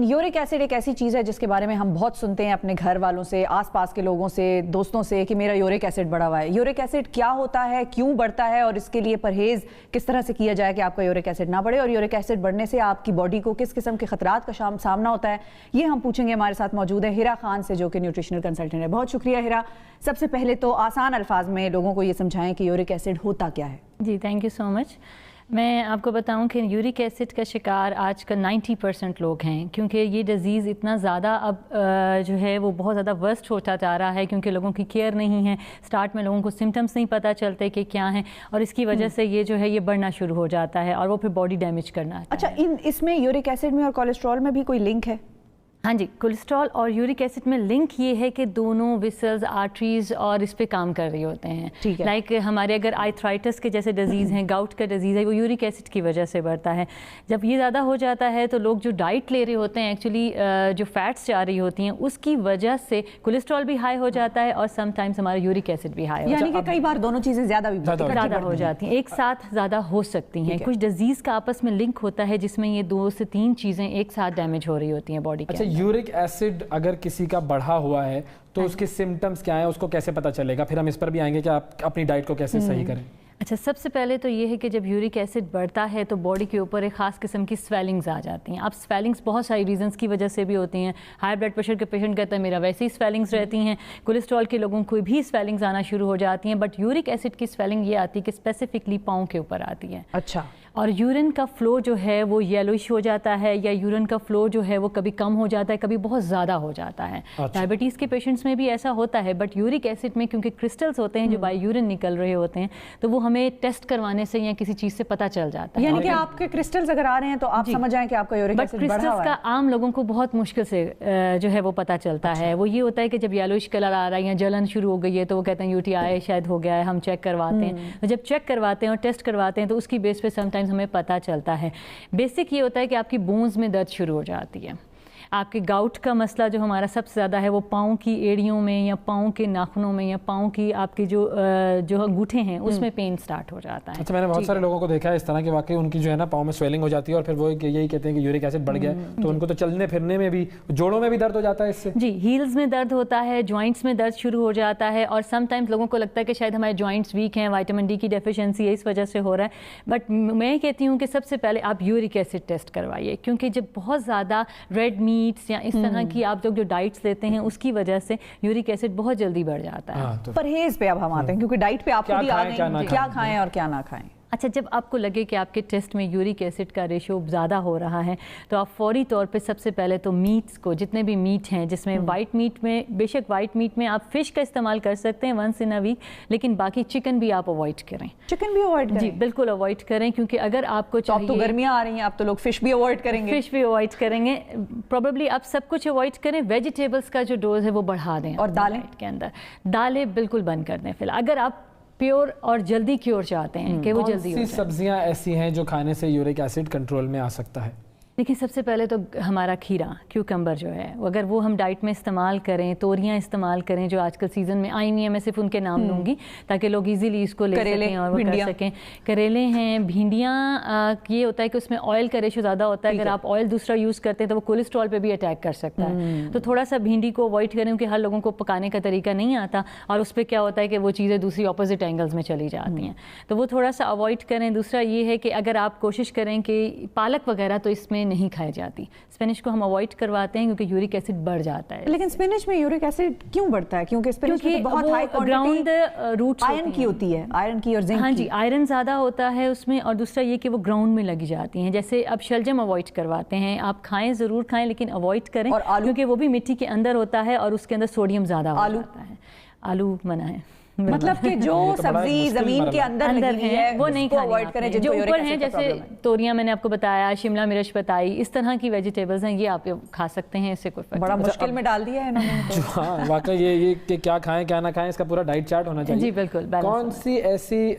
York acid ایک ایسی چیز ہے جس کے بارے میں ہم بہت سنتے ہیں اپنے گھر والوں سے, آس پاس کے لوگوں سے, دوستوں سے کہ میرا یورک ایسڈ بڑھا ہوا ہے. یورک ایسڈ کیا ہوتا ہے, کیوں بڑھتا ہے, اور اس کے لیے پرہیز کس طرح سے کیا جائے کہ آپ کا یورک ایسڈ نہ بڑھے, اور یورک ایسڈ بڑھنے سے آپ کی باڈی کو کس قسم کے خطرات کا سامنا ہوتا ہے, یہ ہم پوچھیں گے. ہمارے ساتھ موجود ہے ہیرا خان سے جو کہ نیوٹریشنل کنسلٹنٹ ہے. بہت شکریہ ہیرا. سب سے پہلے تو آسان الفاظ میں لوگوں کو یہ سمجھائیں کہ یورک ایسڈ ہوتا کیا ہے. جی تھینک یو سو مچ. میں آپ کو بتاؤں کہ یورک ایسڈ کا شکار آج کل 90% لوگ ہیں, کیونکہ یہ ڈیزیز اتنا زیادہ اب جو ہے وہ بہت زیادہ ورسٹ ہوتا جا رہا ہے, کیونکہ لوگوں کی کیئر نہیں ہے. سٹارٹ میں لوگوں کو سمٹمس نہیں پتہ چلتے کہ کیا ہیں, اور اس کی وجہ سے یہ جو ہے یہ بڑھنا شروع ہو جاتا ہے اور وہ پھر باڈی ڈیمیج کرنا ہے. اچھا, اس میں یورک ایسڈ میں اور کولیسٹرول میں بھی کوئی لنک ہے؟ ہاں جی, کولیسٹرول اور یورک ایسڈ میں لنک یہ ہے کہ دونوں ویسلز, آرٹریز اور اس پہ کام کر رہے ہوتے ہیں. لائک ہمارے اگر آرتھرائٹس کے جیسے ڈیزیز ہیں, گاؤٹ کا ڈیزیز ہے, وہ یورک ایسڈ کی وجہ سے بڑھتا ہے. جب یہ زیادہ ہو جاتا ہے تو لوگ جو ڈائٹ لے رہے ہوتے ہیں, ایکچولی جو فیٹس جا رہی ہوتی ہیں, اس کی وجہ سے کولیسٹرول بھی ہائی ہو جاتا ہے اور سم ٹائمز ہمارا یورک ایسڈ بھی ہائی ہو جاتا ہے. یعنی کہ کئی بار دونوں چیزیں زیادہ ہو جاتی ہیں, ایک ساتھ زیادہ ہو سکتی ہیں. کچھ ڈیزیز کا آپس میں لنک ہوتا ہے جس میں یہ 2 سے 3 چیزیں ایک ساتھ ڈیمیج ہو رہی ہوتی ہیں باڈی کے. اچھا, یورک ایسڈ اگر کسی کا بڑھا ہوا ہے تو اس کے سمٹمز کیا ہیں, اس کو کیسے پتہ چلے گا؟ پھر ہم اس پر بھی آئیں گے کہ آپ اپنی ڈائٹ کو کیسے صحیح کریں. اچھا, سب سے پہلے تو یہ ہے کہ جب یورک ایسڈ بڑھتا ہے تو باڈی کے اوپر ایک خاص قسم کی سویلنگز آ جاتی ہیں. اب سویلنگز بہت ساری ریزنس کی وجہ سے بھی ہوتی ہیں. ہائی بلڈ پریشر کے پیشنٹ کہتے ہیں میرا ویسے ہی سویلنگز رہتی ہیں. کولیسٹرول کے لوگوں کو بھی سویلنگز آنا شروع ہو جاتی ہیں. بٹ یورک ایسڈ کی سویلنگ یہ آتی ہے کہ اسپیسیفکلی پاؤں کے اوپر آتی ہے. اچھا, اور یورین کا فلو جو ہے وہ یلوش ہو جاتا ہے, یا یورین کا فلو جو ہے وہ کبھی کم ہو جاتا ہے, کبھی بہت زیادہ ہو جاتا ہے. ڈائبٹیز کے پیشنٹس میں بھی ایسا ہوتا ہے, بٹ یورک ایسڈ میں کیونکہ کرسٹلز ہوتے ہیں جو بائی یورین نکل رہے ہوتے ہیں, تو وہ ہمیں ٹیسٹ کروانے سے یا کسی چیز سے پتہ چل جاتا ہے. یعنی کہ آپ کے کرسٹلز اگر آ رہے ہیں تو آپ سمجھ جائیں کہ آپ کا یورک ایسڈ بڑھا ہوا ہے. بٹ کرسٹلز کا عام لوگوں کو بہت مشکل سے جو ہے وہ پتہ چلتا ہے. وہ یہ ہوتا ہے کہ جب یلوش کلر آ رہا ہے یا جلن شروع ہو گئی ہے تو وہ کہتے ہیں یو ٹی آئی شاید ہو گیا ہے, ہم چیک کرواتے ہیں. تو جب چیک کرواتے ہیں اور ٹیسٹ کرواتے ہیں تو اس کی بیس پہ سم ٹائمز ہمیں پتہ چلتا ہے. بیسک یہ ہوتا ہے کہ آپ کی بونز میں درد شروع ہو جاتی ہے. آپ کے گاؤٹ کا مسئلہ جو ہمارا سب سے زیادہ ہے وہ پاؤں کی ایڑیوں میں یا پاؤں کے ناخنوں میں یا پاؤں کی آپ کی جو انگوٹھے ہیں اس میں پین سٹارٹ ہو جاتا ہے. اچھا, میں نے بہت سارے لوگوں کو دیکھا ہے اس طرح کہ واقعی ان کی جو ہے نا پاؤں میں سویلنگ ہو جاتی ہے اور پھر وہ یہی کہتے ہیں کہ یورک ایسڈ بڑھ گیا ہے, تو ان کو تو چلنے پھرنے میں بھی, جوڑوں میں بھی درد ہو جاتا ہے اس سے. جی, ہیلز میں درد ہوتا ہے, جوائنٹس میں درد شروع ہو جاتا ہے, اور سم ٹائمز لوگوں کو لگتا ہے کہ شاید ہمارے جوائنٹس ویک ہیں, وائٹامن ڈی کی ڈیفیشنسی ہے اس وجہ سے ہو رہا ہے. بٹ میں کہتی ہوں کہ سب سے پہلے آپ یورک ایسڈ ٹیسٹ کروائیے, کیونکہ جب بہت زیادہ ریڈ میٹس یا اس طرح کی آپ لوگ جو ڈائٹس لیتے ہیں اس کی وجہ سے یورک ایسڈ بہت جلدی بڑھ جاتا ہے. پرہیز پہ اب ہم آتے ہیں, کیونکہ ڈائٹ پہ آپ کو بھی آ گئے ہیں کیا کھائیں اور کیا نہ کھائیں. اچھا, جب آپ کو لگے کہ آپ کے ٹیسٹ میں یورک ایسڈ کا ریشو زیادہ ہو رہا ہے تو آپ فوری طور پہ سب سے پہلے تو میٹس کو, جتنے بھی میٹ ہیں جس میں وائٹ میٹ میں, بے شک وائٹ میٹ میں آپ فش کا استعمال کر سکتے ہیں ونس ان اے ویک, لیکن باقی چکن بھی آپ اوائڈ کریں. چکن بھی اوائڈ کریں؟ جی بالکل اوائڈ کریں, کیونکہ اگر آپ کو چاہیے, تو گرمیاں آ رہی ہیں, آپ تو لوگ فش بھی اوائڈ کریں گے. فش بھی اوائڈ کریں گے, پروبیبلی آپ سب کچھ اوائڈ کریں. ویجیٹیبلس کا جو ڈوز ہے وہ بڑھا دیں. اور دالیں کے اندر دالیں بالکل بند کر دیں فی الحال, اگر آپ پیور اور جلدی کیور چاہتے ہیں کہ وہ جلدی ہو جائے. سبزیاں ایسی ہیں جو کھانے سے یورک ایسڈ کنٹرول میں آ سکتا ہے؟ دیکھیں, سب سے پہلے تو ہمارا کھیرا, کیوکمبر جو ہے, اگر وہ ہم ڈائٹ میں استعمال کریں, توریاں استعمال کریں جو آج کل سیزن میں آئی ہوئی ہیں, میں صرف ان کے نام لوں گی تاکہ لوگ ایزیلی اس کو لے سکیں اور وہ کر سکیں. کریلے ہیں, بھنڈیاں, یہ ہوتا ہے کہ اس میں آئل کا ریشو زیادہ ہوتا ہے, اگر آپ آئل دوسرا یوز کرتے ہیں تو وہ کولیسٹرول پہ بھی اٹیک کر سکتا ہے. تو تھوڑا سا بھنڈی کو اوائڈ کریں, کیونکہ ہر لوگوں کو پکانے کا طریقہ نہیں آتا اور اس پہ کیا ہوتا ہے کہ وہ چیزیں دوسری اپوزٹ اینگلز میں چلی جاتی ہیں, تو وہ تھوڑا سا اوائڈ کریں. دوسرا یہ ہے کہ اگر آپ کوشش کریں کہ پالک وغیرہ تو اس میں نہیں کھائی جاتی. اسپینش کو ہم اوائڈ کرواتے ہیں کیونکہ یورک ایسڈ بڑھ جاتا ہے. لیکن اسپینش میں یورک ایسڈ کیوں بڑھتا ہے؟ کیونکہ اسپینش میں بہت ہائی گراؤنڈ روٹس آئرن کی ہوتی ہے, آئرن کی اور زنک کی. ہاں جی, آئرن زیادہ ہوتا ہے اس میں, اور دوسرا یہ کہ وہ گراؤنڈ میں لگی جاتی ہیں. جیسے اب شلجم اوائڈ کرواتے ہیں, آپ کھائیں ضرور کھائیں لیکن اوائڈ کریں, کیونکہ وہ بھی مٹی کے اندر ہوتا ہے اور اس کے اندر سوڈیم زیادہ ہو جاتا ہے. آلو منع ہے, مطلب کہ جو سبزی زمین کے اندر لگی ہے وہ نہیں اوائڈ کریں. جو اوپر ہیں جیسے توریاں میں نے آپ کو بتایا, شملہ مرچ بتائی, اس طرح کی ویجیٹیبلز ہیں, یہ آپ کھا سکتے ہیں, اس سے کوئی بڑا مشکل میں ڈال دیا ہے انہوں نے. ہاں واقعی یہ کہ کیا کھائیں کیا نہ کھائیں اس کا پورا ڈائٹ چارٹ ہونا چاہیے. جی بالکل. کون سی ایسی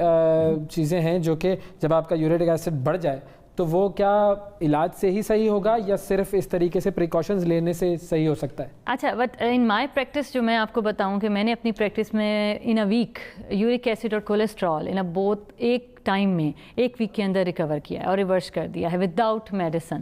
چیزیں ہیں جو کہ جب آپ کا یورک ایسڈ بڑھ جائے تو وہ کیا علاج سے ہی صحیح ہوگا یا صرف اس طریقے سے پریکاشنز لینے سے صحیح ہو سکتا ہے؟ اچھا, بٹ ان مائی پریکٹس جو میں آپ کو بتاؤں کہ میں نے اپنی پریکٹس میں ان اے ویک یورک ایسڈ اور کولیسٹرول ان بوتھ ایک ٹائم میں ایک ویک کے اندر ریکور کیا ہے اور ریورس کر دیا ہے وداؤٹ میڈیسن.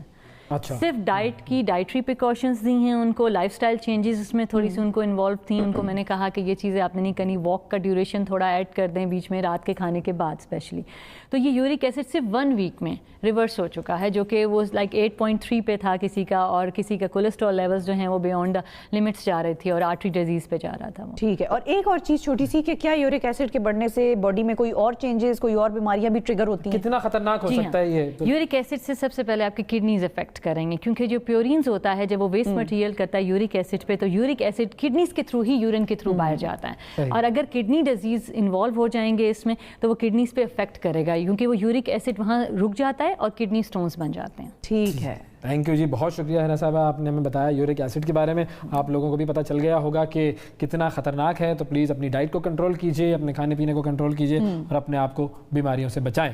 صرف ڈائٹ کی ڈائٹری پریکاشنز دی ہیں ان کو, لائف سٹائل چینجز اس میں تھوڑی سی ان کو انوالو تھیں. ان کو میں نے کہا کہ یہ چیزیں آپ نے نہیں کرنی, واک کا ڈیوریشن تھوڑا ایڈ کر دیں بیچ میں رات کے کھانے کے بعد اسپیشلی. تو یہ یورک ایسڈ صرف 1 ویک میں ریورس ہو چکا ہے, جو کہ وہ لائک 8.3 پہ تھا کسی کا, اور کسی کا کولیسٹرول لیولز جو ہیں وہ بیونڈ لمٹس جا رہی تھی اور آرٹری ڈیزیز پہ جا رہا تھا. ٹھیک ہے. اور ایک اور چیز چھوٹی سی کہ کیا یورک ایسڈ کے بڑھنے سے باڈی میں کوئی اور چینجز, کوئی اور بیماریاں بھی ٹریگر ہوتی ہیں؟ کتنا خطرناک ہو سکتا ہے یہ؟ یورک ایسڈ سے سب سے پہلے آپ کی کڈنیز افیکٹ کریں گے, کیونکہ جو پیورینز ہوتا ہے جب وہ ویسٹ مٹیریل کرتا ہے یورک ایسڈ پہ, تو یورک ایسڈ کڈنیز کے تھرو ہی یورین کے تھرو باہر جاتا ہے, اور اگر کڈنی ڈیزیز انوالو ہو جائیں گے اس میں تو وہ کڈنیز پہ افیکٹ کرے گا, کیونکہ وہ یورک ایسڈ وہاں رک جاتا ہے اور کڈنی سٹونز بن جاتے ہیں. ٹھیک ہے, تھینک یو جی, بہت شکریہ ہنا صاحبہ, آپ نے ہمیں بتایا یورک ایسڈ کے بارے میں. آپ لوگوں کو بھی پتہ چل گیا ہوگا کہ کتنا خطرناک ہے, تو پلیز اپنی ڈائٹ کو کنٹرول کیجیے, اپنے کھانے پینے کو کنٹرول کیجیے اور اپنے آپ کو بیماریوں سے بچائیں.